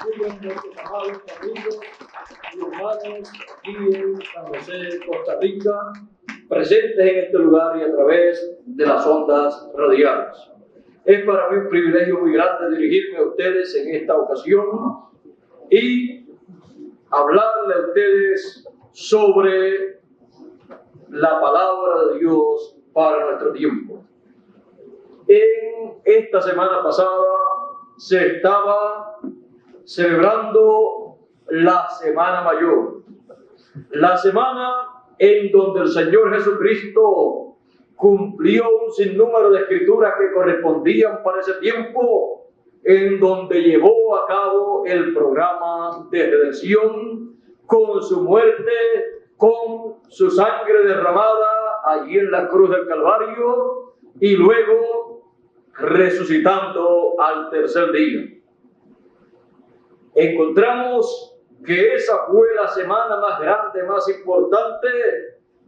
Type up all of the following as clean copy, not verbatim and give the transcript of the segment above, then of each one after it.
Disculpen nuestros amados amigos y hermanos aquí en San José, Costa Rica, presentes en este lugar y a través de las ondas radiales. Es para mí un privilegio muy grande dirigirme a ustedes en esta ocasión y hablarle a ustedes sobre la palabra de Dios para nuestro tiempo. En esta semana pasada se estaba celebrando la Semana Mayor, la semana en donde el Señor Jesucristo cumplió un sinnúmero de escrituras que correspondían para ese tiempo, en donde llevó a cabo el programa de redención con su muerte, con su sangre derramada allí en la cruz del Calvario y luego resucitando al tercer día. Encontramos que esa fue la semana más grande, más importante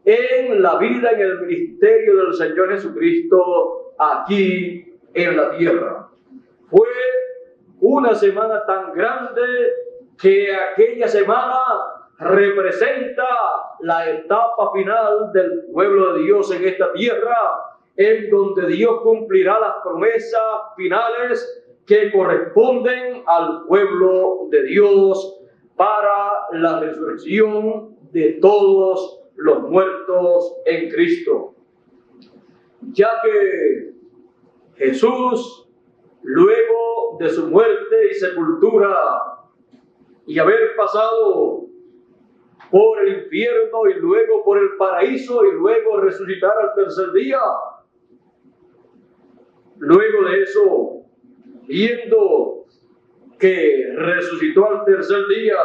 en la vida, en el ministerio del Señor Jesucristo aquí en la tierra. Fue una semana tan grande que aquella semana representa la etapa final del pueblo de Dios en esta tierra, en donde Dios cumplirá las promesas finales que corresponden al pueblo de Dios para la resurrección de todos los muertos en Cristo. Ya que Jesús, luego de su muerte y sepultura y haber pasado por el infierno y luego por el paraíso y luego resucitar al tercer día, luego de eso, viendo que resucitó al tercer día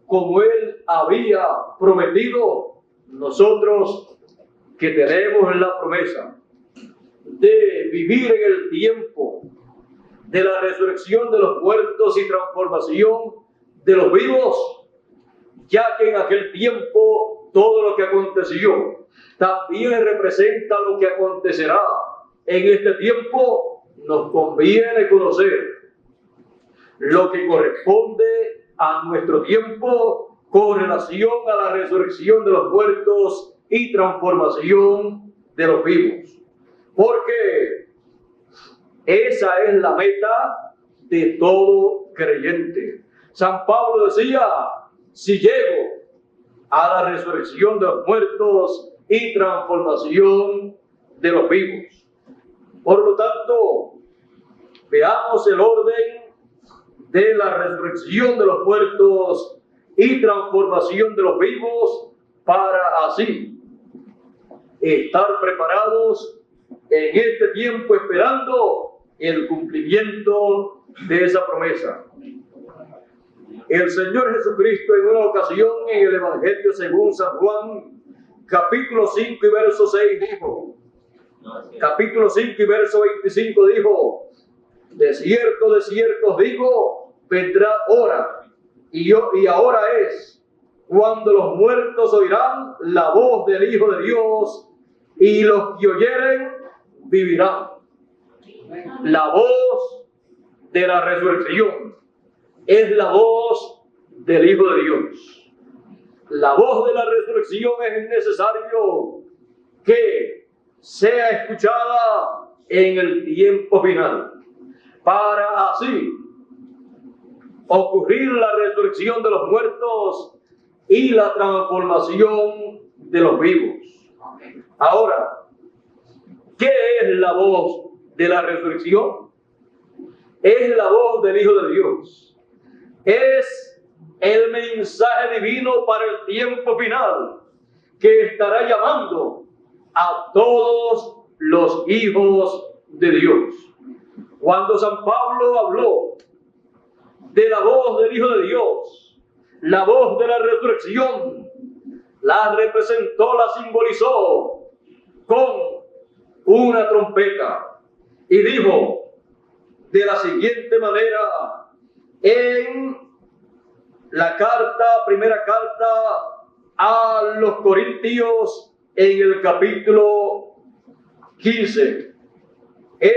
como Él había prometido, nosotros que tenemos la promesa de vivir en el tiempo de la resurrección de los muertos y transformación de los vivos, ya que en aquel tiempo todo lo que aconteció también representa lo que acontecerá en este tiempo. Nos conviene conocer lo que corresponde a nuestro tiempo con relación a la resurrección de los muertos y transformación de los vivos. Porque esa es la meta de todo creyente. San Pablo decía, si llego a la resurrección de los muertos y transformación de los vivos. Por lo tanto, veamos el orden de la resurrección de los muertos y transformación de los vivos para así estar preparados en este tiempo esperando el cumplimiento de esa promesa. El Señor Jesucristo en una ocasión en el Evangelio según San Juan, capítulo 5 y verso 6 dijo, capítulo 5 y verso 25 dijo, de cierto os digo, vendrá hora, y ahora es, cuando los muertos oirán la voz del Hijo de Dios, y los que oyeren vivirán. La voz de la resurrección es la voz del Hijo de Dios. La voz de la resurrección es necesario que sea escuchada en el tiempo final, para así ocurrir la resurrección de los muertos y la transformación de los vivos. Ahora, ¿qué es la voz de la resurrección? Es la voz del Hijo de Dios. Es el mensaje divino para el tiempo final que estará llamando a todos los hijos de Dios. Cuando San Pablo habló de la voz del Hijo de Dios, la voz de la resurrección, la representó, la simbolizó con una trompeta y dijo de la siguiente manera en la primera carta a los Corintios, en el capítulo 15, él,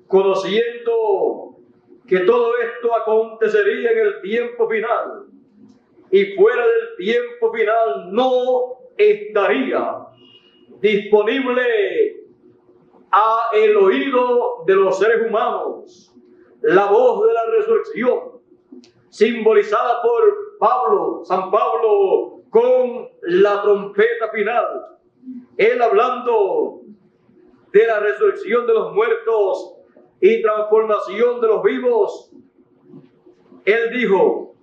conociendo que todo esto acontecería en el tiempo final, y fuera del tiempo final no estaría disponible a el oído de los seres humanos la voz de la resurrección, simbolizada por San Pablo, con la trompeta final. Él hablando de la resurrección de los muertos y transformación de los vivos, él dijo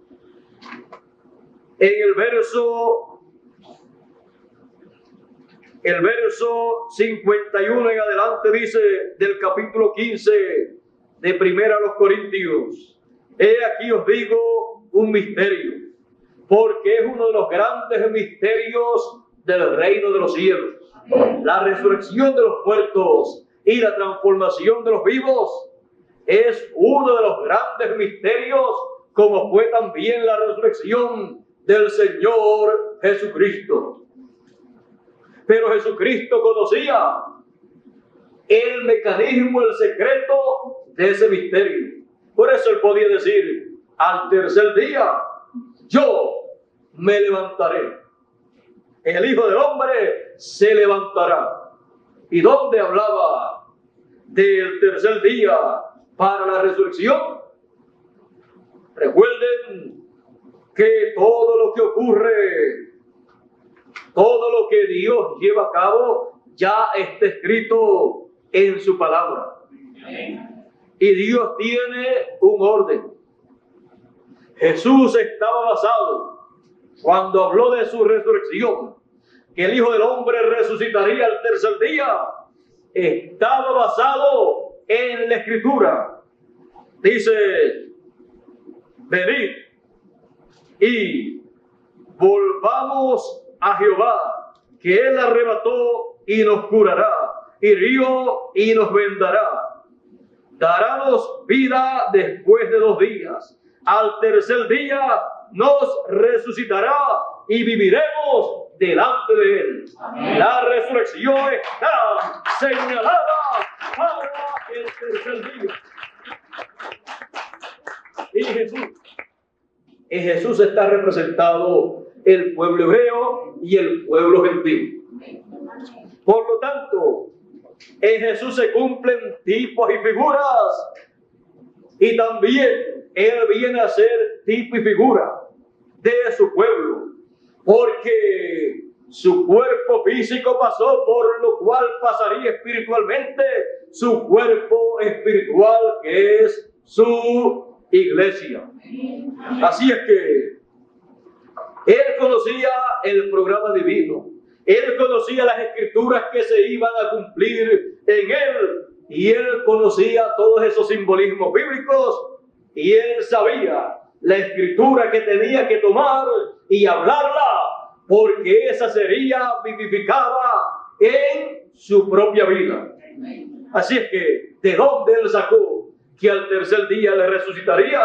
en el verso 51 en adelante, dice del capítulo 15 de Primera a los Corintios: he aquí os digo un misterio, porque es uno de los grandes misterios del reino de los cielos, la resurrección de los muertos y la transformación de los vivos. Es uno de los grandes misterios, como fue también la resurrección del Señor Jesucristo. Pero Jesucristo conocía el mecanismo, el secreto de ese misterio. Por eso él podía decir: al tercer día yo me levantaré. El Hijo del Hombre se levantará. ¿Y dónde hablaba del tercer día para la resurrección? Recuerden que todo lo que ocurre, todo lo que Dios lleva a cabo, ya está escrito en su palabra. Y Dios tiene un orden. Jesús estaba basado, cuando habló de su resurrección, que el Hijo del Hombre resucitaría al tercer día, estaba basado en la Escritura. Dice: venid y volvamos a Jehová, que Él arrebató y nos curará, hirió y nos vendará. Darános vida después de 2 días. Al tercer día nos resucitará y viviremos delante de Él. Amén. La resurrección está señalada para el tercer día. En Jesús está representado el pueblo hebreo y el pueblo gentil. Por lo tanto, en Jesús se cumplen tipos y figuras, y también Él viene a ser tipo y figura de su pueblo, porque su cuerpo físico pasó, por lo cual pasaría espiritualmente su cuerpo espiritual, que es su iglesia. Así es que Él conocía el programa divino, Él conocía las escrituras que se iban a cumplir en Él, y Él conocía todos esos simbolismos bíblicos, y Él sabía la escritura que tenía que tomar y hablarla, porque esa sería vivificada en su propia vida. Así es que, ¿de dónde Él sacó que al tercer día le resucitaría?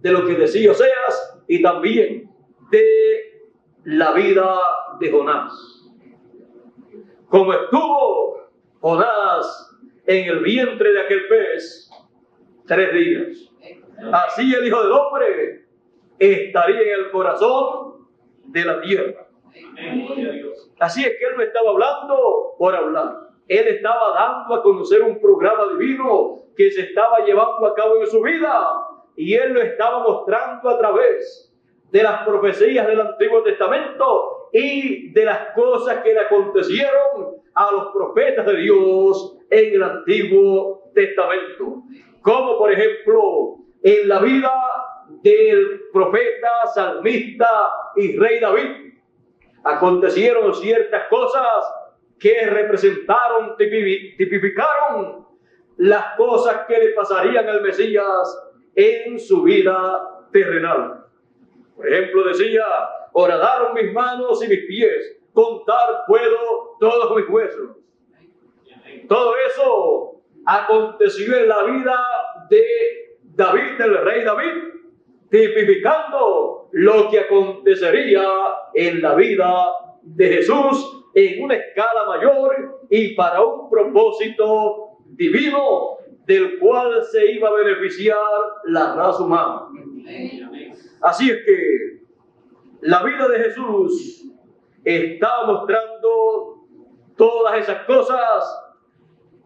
De lo que decía Oseas, y también de la vida de Jonás. Como estuvo Jonás en el vientre de aquel pez 3 días, así el Hijo del Hombre estaría en el corazón de la tierra. Así es que Él no estaba hablando por hablar. Él estaba dando a conocer un programa divino que se estaba llevando a cabo en su vida, y Él lo estaba mostrando a través de las profecías del Antiguo Testamento y de las cosas que le acontecieron a los profetas de Dios en el Antiguo Testamento. Como por ejemplo en la vida del profeta, salmista y rey David, acontecieron ciertas cosas que representaron, tipificaron las cosas que le pasarían al Mesías en su vida terrenal. Por ejemplo, decía: horadaron mis manos y mis pies, contar puedo todos mis huesos. Todo eso aconteció en la vida de David, del rey David, tipificando lo que acontecería en la vida de Jesús en una escala mayor y para un propósito divino, del cual se iba a beneficiar la raza humana. Así es que la vida de Jesús estaba mostrando todas esas cosas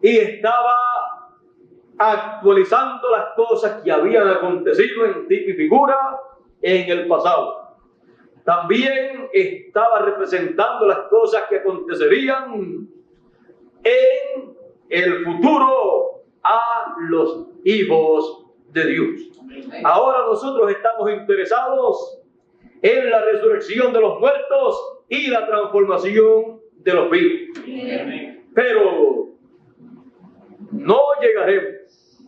y estaba actualizando las cosas que habían acontecido en tipo y figura en el pasado. También estaba representando las cosas que acontecerían en el futuro a los hijos de Dios. Ahora nosotros estamos interesados en la resurrección de los muertos y la transformación de los vivos. Pero no llegaremos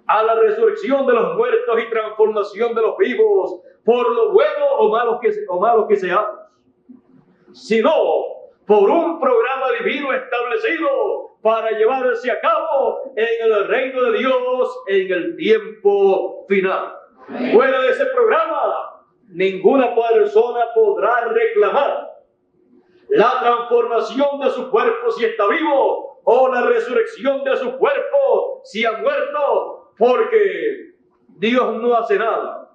a la resurrección de los muertos y transformación de los vivos por lo bueno o malo que seamos, sino por un programa divino establecido para llevarse a cabo en el reino de Dios en el tiempo final. Fuera de ese programa, ninguna persona podrá reclamar la transformación de su cuerpo si está vivo o la resurrección de su cuerpo si ha muerto, porque Dios no hace nada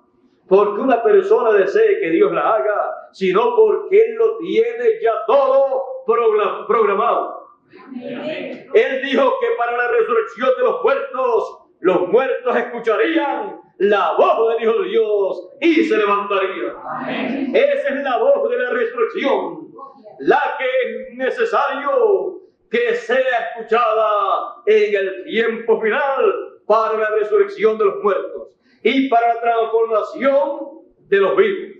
porque una persona desee que Dios la haga, sino porque Él lo tiene ya todo programado. Él dijo que para la resurrección de los muertos escucharían la voz del Hijo de Dios y se levantarían. Esa es la voz de la resurrección, la que es necesario que sea escuchada en el tiempo final para la resurrección de los muertos y para la transformación de los vivos.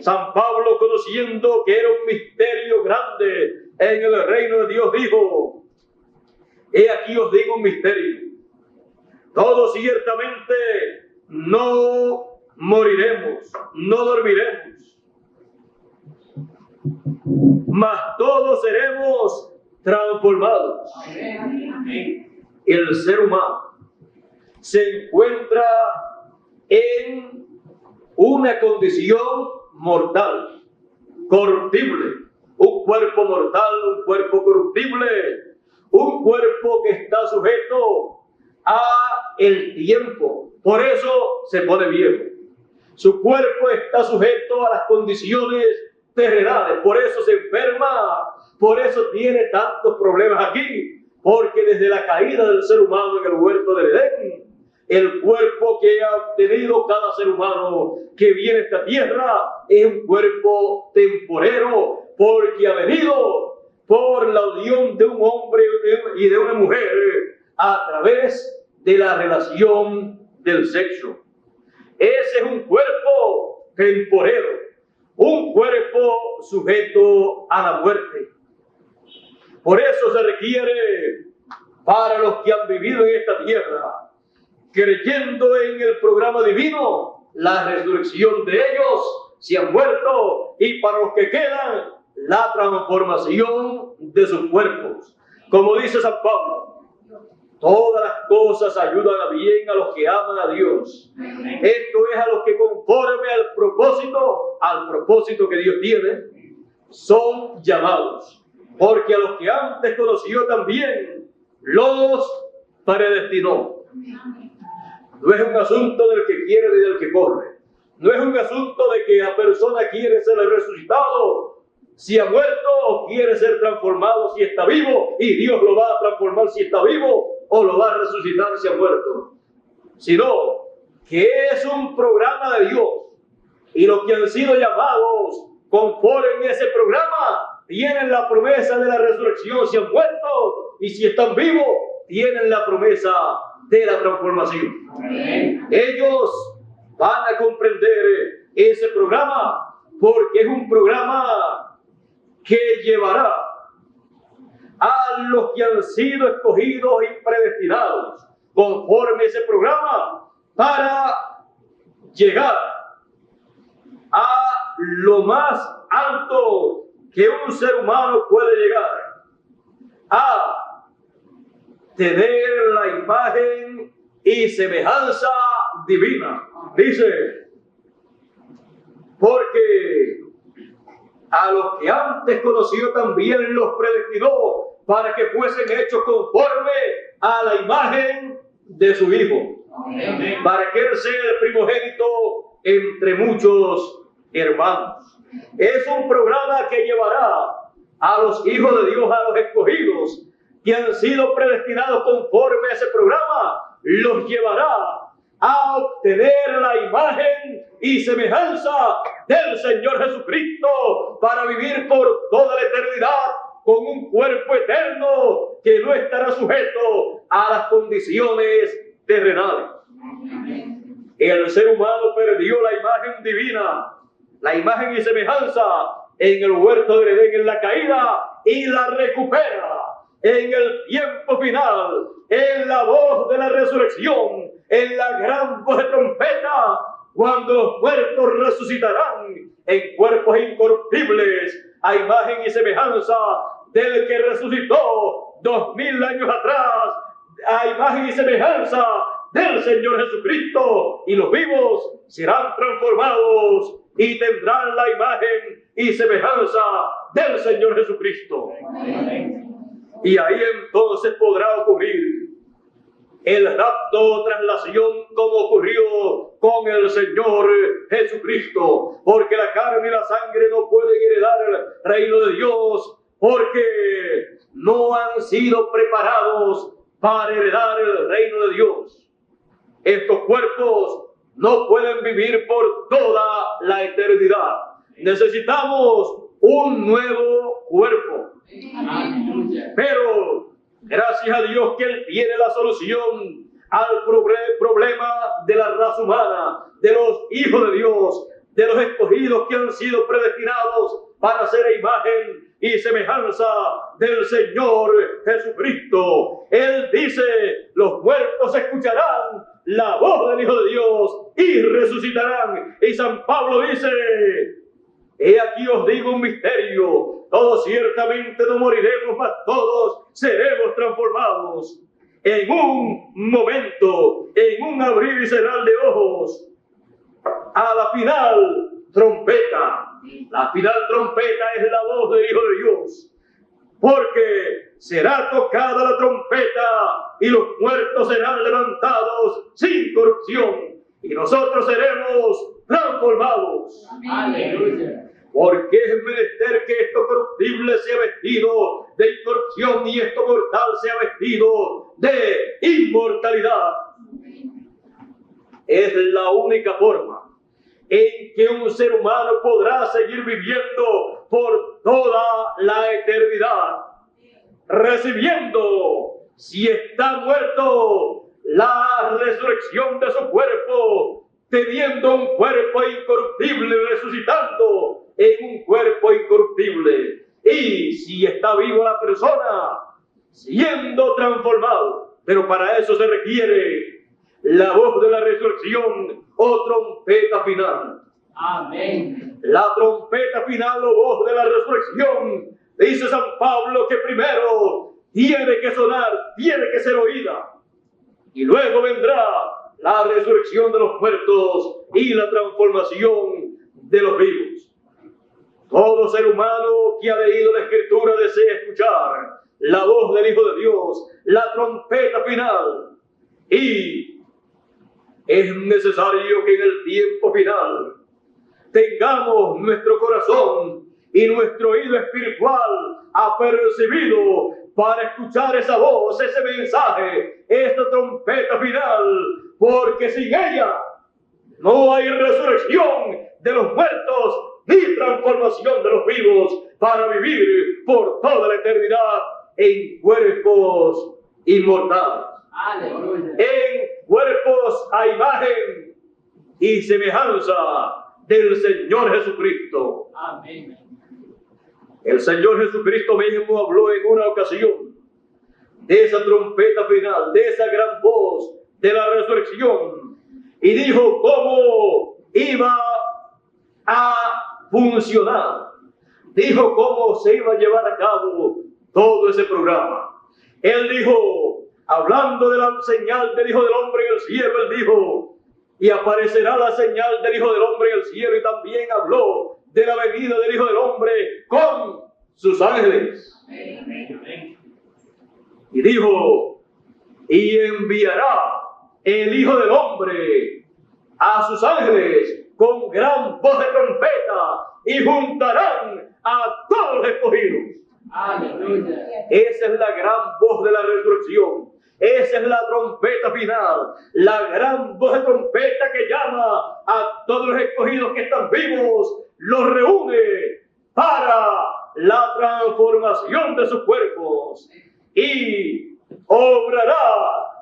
San Pablo, conociendo que era un misterio grande en el reino de Dios, dijo: he aquí os digo un misterio. Todos ciertamente no moriremos, no dormiremos, mas todos seremos transformados. El ser humano se encuentra en una condición mortal, corruptible, un cuerpo mortal, un cuerpo corruptible, un cuerpo que está sujeto a el tiempo, por eso se pone viejo. Su cuerpo está sujeto a las condiciones terrenales, por eso se enferma, por eso tiene tantos problemas aquí, porque desde la caída del ser humano en el huerto del Edén, el cuerpo que ha obtenido cada ser humano que viene a esta tierra es un cuerpo temporero, porque ha venido por la unión de un hombre y de una mujer a través de la relación del sexo. Ese es un cuerpo temporero, un cuerpo sujeto a la muerte. Por eso se requiere, para los que han vivido en esta tierra, creyendo en el programa divino, la resurrección de ellos si han muerto, y para los que quedan, la transformación de sus cuerpos. Como dice San Pablo, todas las cosas ayudan a bien a los que aman a Dios. Esto es a los que conforme al propósito que Dios tiene, son llamados. Porque a los que antes conoció también, los predestinó. No es un asunto del que quiere ni del que corre. No es un asunto de que la persona quiere ser resucitado si ha muerto o quiere ser transformado si está vivo, y Dios lo va a transformar si está vivo o lo va a resucitar si ha muerto. Sino que es un programa de Dios, y los que han sido llamados conforme a ese programa tienen la promesa de la resurrección si han muerto, y si están vivos tienen la promesa de la transformación. Amén. Ellos van a comprender ese programa porque es un programa que llevará a los que han sido escogidos y predestinados conforme a ese programa para llegar a lo más alto que un ser humano puede llegar, a tener la imagen y semejanza divina. Dice, porque a los que antes conoció también los predestinó para que fuesen hechos conforme a la imagen de su Hijo, para que Él sea el primogénito entre muchos hermanos. Es un programa que llevará a los hijos de Dios, a los escogidos, que han sido predestinados conforme a ese programa, los llevará a obtener la imagen y semejanza del Señor Jesucristo para vivir por toda la eternidad con un cuerpo eterno que no estará sujeto a las condiciones terrenales. El ser humano perdió la imagen divina, la imagen y semejanza en el huerto de Edén en la caída, y la recupera en el tiempo final, en la voz de la resurrección, en la gran voz de trompeta, cuando los muertos resucitarán en cuerpos incorruptibles, a imagen y semejanza del que resucitó 2000 años atrás, a imagen y semejanza del Señor Jesucristo, y los vivos serán transformados y tendrán la imagen y semejanza del Señor Jesucristo. Y ahí entonces podrá ocurrir el rapto, traslación, como ocurrió con el Señor Jesucristo, porque la carne y la sangre no pueden heredar el reino de Dios, porque no han sido preparados para heredar el reino de Dios. Estos cuerpos no pueden vivir por toda la eternidad. Necesitamos un nuevo cuerpo. Pero gracias a Dios que Él tiene la solución al problema de la raza humana, de los hijos de Dios, de los escogidos que han sido predestinados para ser imagen y semejanza del Señor Jesucristo. Él dice: los muertos escucharán la voz del Hijo de Dios y resucitarán. Y San Pablo dice: he aquí os digo un misterio, todos ciertamente no moriremos, mas todos seremos transformados en un momento, en un abrir y cerrar de ojos, a la final trompeta. La final trompeta es la voz del Hijo de Dios, porque será tocada la trompeta y los muertos serán levantados sin corrupción, y nosotros seremos transformados. Aleluya. Porque es menester que esto corruptible sea vestido de incorrupción y esto mortal sea vestido de inmortalidad. Es la única forma en que un ser humano podrá seguir viviendo por toda la eternidad, recibiendo, si está muerto, la resurrección de su cuerpo, teniendo un cuerpo incorruptible, resucitando en un cuerpo incorruptible. Y si está viva la persona, siendo transformado. Pero para eso se requiere la voz de la resurrección o trompeta final. Amén. La trompeta final o voz de la resurrección, dice San Pablo, que primero tiene que sonar, tiene que ser oída, y luego vendrá la resurrección de los muertos y la transformación de los vivos. Todo ser humano que ha leído la Escritura desea escuchar la voz del Hijo de Dios, la trompeta final. Y es necesario que en el tiempo final tengamos nuestro corazón y nuestro oído espiritual apercibido para escuchar esa voz, ese mensaje, esta trompeta final, porque sin ella no hay resurrección de los muertos ni transformación de los vivos para vivir por toda la eternidad en cuerpos inmortales. Aleluya. En cuerpos a imagen y semejanza del Señor Jesucristo. Amén. El Señor Jesucristo mismo habló en una ocasión de esa trompeta final, de esa gran voz de la resurrección, y dijo cómo iba a funcionar, dijo cómo se iba a llevar a cabo todo ese programa. Él dijo, hablando de la señal del Hijo del Hombre en el cielo, él dijo: y aparecerá la señal del Hijo del Hombre en el cielo. Y también habló de la venida del Hijo del Hombre con sus ángeles. Y dijo: y enviará el Hijo del Hombre a sus ángeles con gran voz de trompeta y juntarán a todos los escogidos. Aleluya. Esa es la gran voz de la resurrección. Esa es la trompeta final, la gran voz de trompeta que llama a todos los escogidos que están vivos, los reúne para la transformación de sus cuerpos y obrará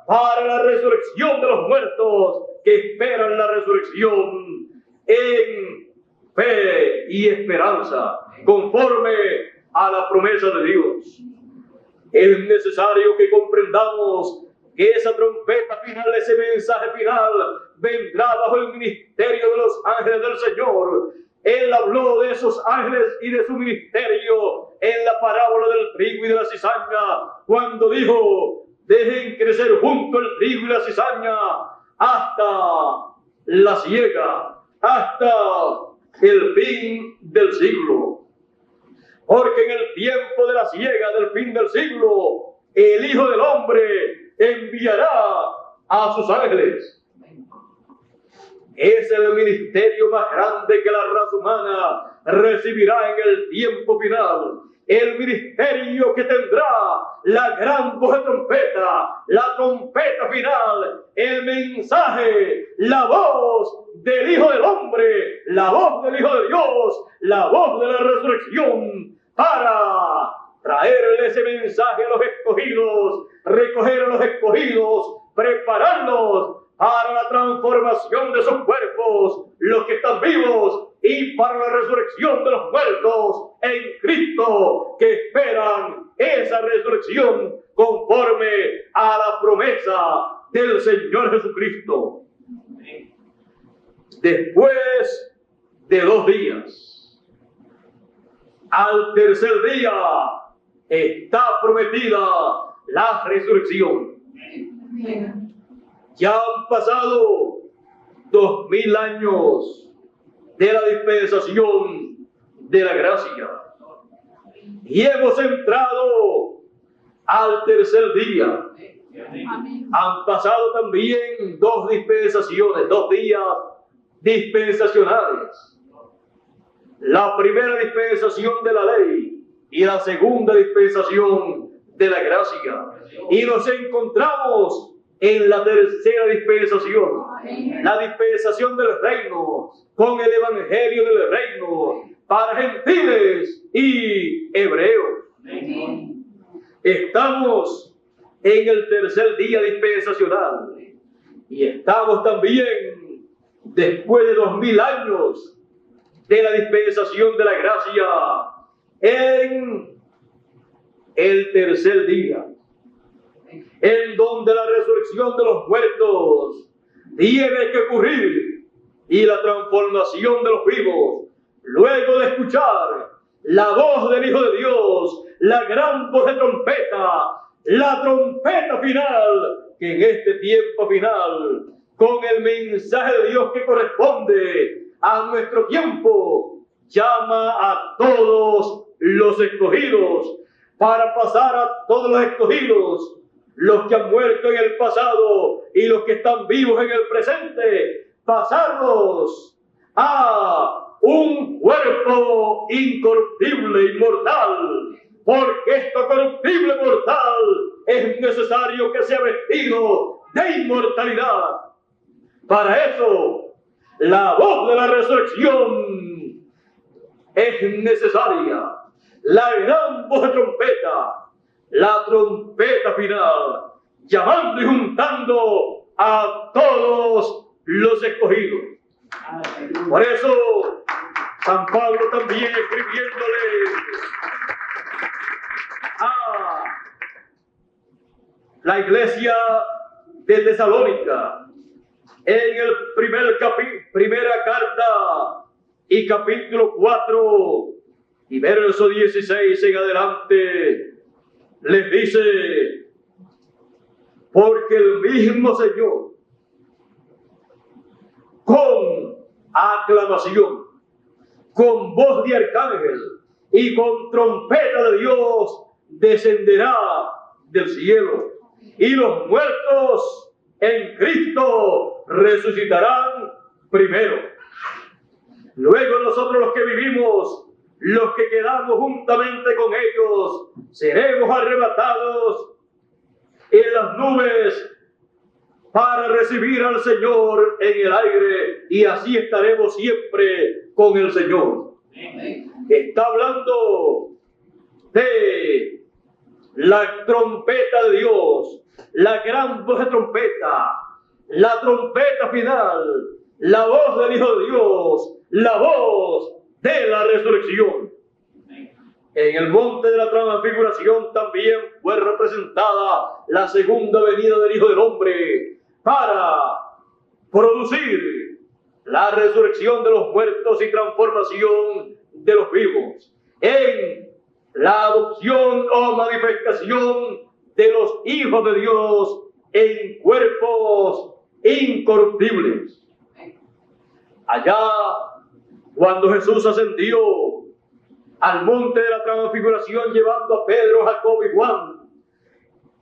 para la resurrección de los muertos que esperan la resurrección en fe y esperanza, conforme a la promesa de Dios. Es necesario que comprendamos que esa trompeta final, ese mensaje final, vendrá bajo el ministerio de los ángeles del Señor. Él habló de esos ángeles y de su ministerio en la parábola del trigo y de la cizaña, cuando dijo: dejen crecer junto el trigo y la cizaña hasta la siega, hasta el fin del siglo. Porque en el tiempo de la siega del fin del siglo, el Hijo del Hombre enviará a sus ángeles. Es el ministerio más grande que la raza humana recibirá en el tiempo final. El ministerio que tendrá la gran voz de trompeta, la trompeta final, el mensaje, la voz del Hijo del Hombre, la voz del Hijo de Dios, la voz de la resurrección, para traerle ese mensaje a los escogidos, recoger a los escogidos, prepararlos para la transformación de sus cuerpos, los que están vivos, y para la resurrección de los muertos en Cristo, que esperan esa resurrección conforme a la promesa del Señor Jesucristo. Después de 2 días, al tercer día, está prometida la resurrección. Ya han pasado 2000 años de la dispensación de la gracia y hemos entrado al tercer día. Han pasado también 2 dispensaciones, 2 días dispensacionales. La primera dispensación de la ley y la segunda dispensación de la gracia. Y nos encontramos en la tercera dispensación, la dispensación del reino, con el evangelio del reino para gentiles y hebreos. Estamos en el tercer día dispensacional y estamos también después de 2000 años de la dispensación de la gracia en el tercer día, en donde la resurrección de los muertos tiene que ocurrir y la transformación de los vivos, luego de escuchar la voz del Hijo de Dios, la gran voz de trompeta, la trompeta final, que en este tiempo final, con el mensaje de Dios que corresponde a nuestro tiempo, llama a todos los escogidos, para pasar a todos los escogidos, los que han muerto en el pasado y los que están vivos en el presente, pasarlos a un cuerpo incorruptible, inmortal, porque esto corruptible, mortal, es necesario que sea vestido de inmortalidad. Para eso, la voz de la resurrección es necesaria. La gran voz de trompeta, la trompeta final, llamando y juntando a todos los escogidos. Por eso, San Pablo también escribiéndole a la iglesia de Tesalónica, en el primera carta y capítulo 4 y verso 16 en adelante, les dice: porque el mismo Señor, con aclamación, con voz de arcángel y con trompeta de Dios, descenderá del cielo, y los muertos en Cristo resucitarán primero. Luego nosotros los que vivimos, los que quedamos juntamente con ellos, seremos arrebatados en las nubes para recibir al Señor en el aire, y así estaremos siempre con el Señor. Está hablando de la trompeta de Dios, la gran voz de trompeta, la trompeta final, la voz del Hijo de Dios, la voz de la resurrección. En el monte de la transfiguración también fue representada la segunda venida del Hijo del Hombre para producir la resurrección de los muertos y transformación de los vivos, en la adopción o manifestación de los hijos de Dios en cuerpos incorruptibles. Allá, cuando Jesús ascendió al monte de la transfiguración llevando a Pedro, Jacob y Juan,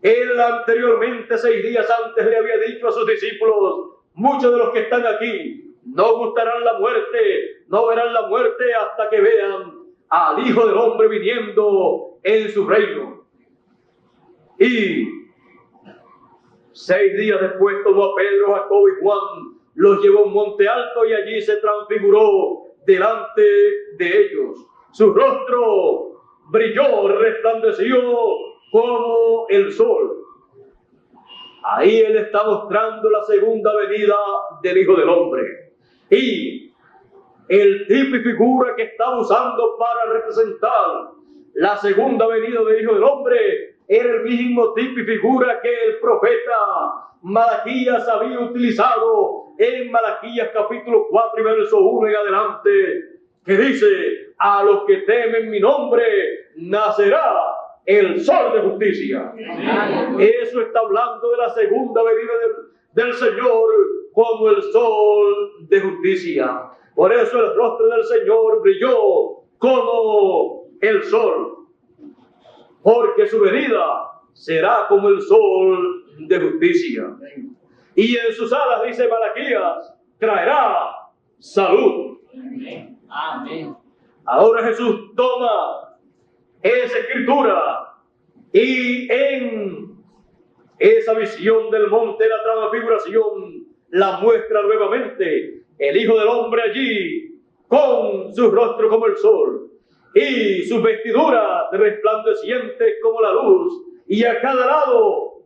él anteriormente, 6 días antes, le había dicho a sus discípulos: muchos de los que están aquí no gustarán la muerte, no verán la muerte hasta que vean al Hijo del Hombre viniendo en su reino. Y 6 días después tomó a Pedro, Jacob y Juan, los llevó a un monte alto y allí se transfiguró delante de ellos. Su rostro brilló, resplandeció como el sol. Ahí él está mostrando la segunda venida del Hijo del Hombre. Y el tipo y figura que está usando para representar la segunda venida del Hijo del Hombre era el mismo tipo y figura que el profeta Malaquías había utilizado en Malaquías capítulo 4 y verso 1 en adelante, que dice: a los que temen mi nombre nacerá el sol de justicia. Eso está hablando de la segunda venida del Señor como el sol de justicia. Por eso el rostro del Señor brilló como el sol, porque su venida será como el sol de justicia. Y en sus alas, dice Malaquías, traerá salud. Amén. Ahora Jesús toma esa escritura y en esa visión del monte de la transfiguración la muestra nuevamente. El Hijo del Hombre allí con su rostro como el sol y sus vestiduras resplandecientes como la luz, y a cada lado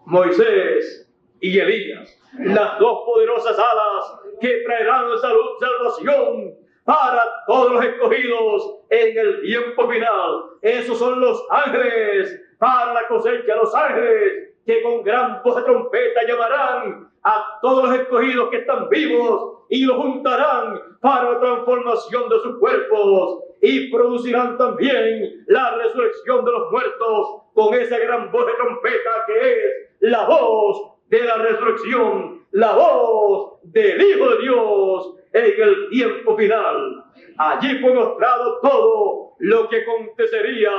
Moisés y Elías, las dos poderosas alas que traerán salvación para todos los escogidos en el tiempo final. Esos son los ángeles para la cosecha, los ángeles que con gran voz de trompeta llamarán a todos los escogidos que están vivos y los juntarán para la transformación de sus cuerpos, y producirán también la resurrección de los muertos con esa gran voz de trompeta que es la voz de la resurrección, la voz del Hijo de Dios en el tiempo final. Allí fue mostrado todo lo que acontecería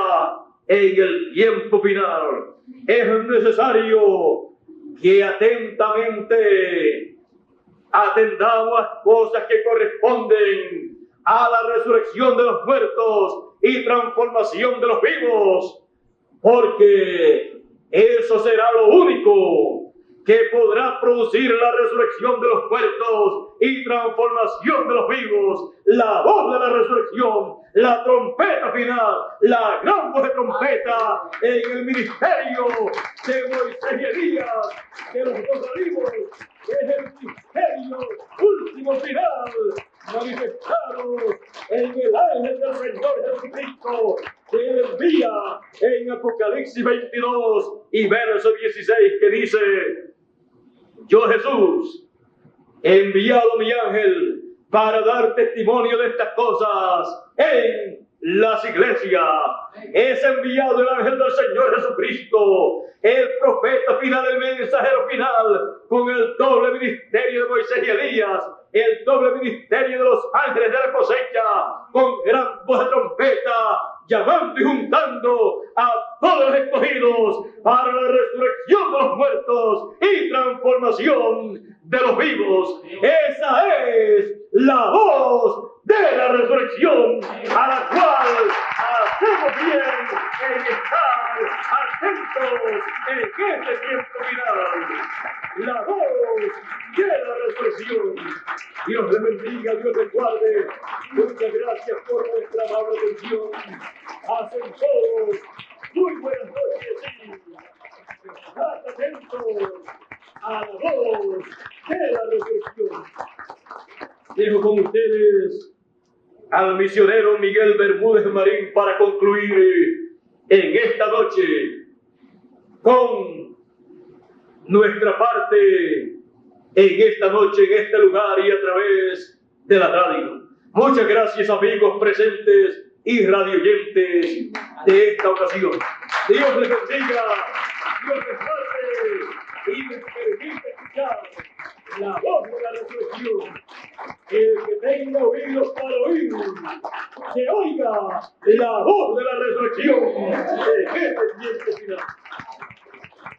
en el tiempo final. Es necesario que atentamente atendamos a cosas que corresponden a la resurrección de los muertos y transformación de los vivos, porque eso será lo único que podrá producir la resurrección de los muertos y transformación de los vivos, la voz de la resurrección, la trompeta final, la gran voz de trompeta en el ministerio de Moisés y Elías, de los dos olivos, es el misterio último final, manifestado en el ángel del Señor Jesucristo, que él envía en Apocalipsis 22 y verso 16, que dice: yo, Jesús, he enviado mi ángel para dar testimonio de estas cosas en las iglesias. Es enviado el ángel del Señor Jesucristo, el profeta final, el mensajero final, con el doble ministerio de Moisés y Elías, el doble ministerio de los ángeles de la cosecha, con gran voz de trompeta, llamando y juntando a todos los escogidos para la resurrección de los muertos y transformación de los vivos. Esa es la voz de la resurrección, a la cual hacemos bien en estar atentos en este tiempo final. La voz de la resurrección. Dios le bendiga, Dios le guarde. Muchas gracias por nuestra amable atención. Hacen todos muy buenas noches y estad atentos a la voz de la resurrección. Dejo con ustedes al misionero Miguel Bermúdez Marín para concluir en esta noche con nuestra parte en esta noche, en este lugar y a través de la radio. Muchas gracias, amigos presentes y radioyentes de esta ocasión. Dios les bendiga, Dios les guarde y les permite escuchar la voz de la resurrección. El que tenga oídos para oír, que oiga la voz de la resurrección.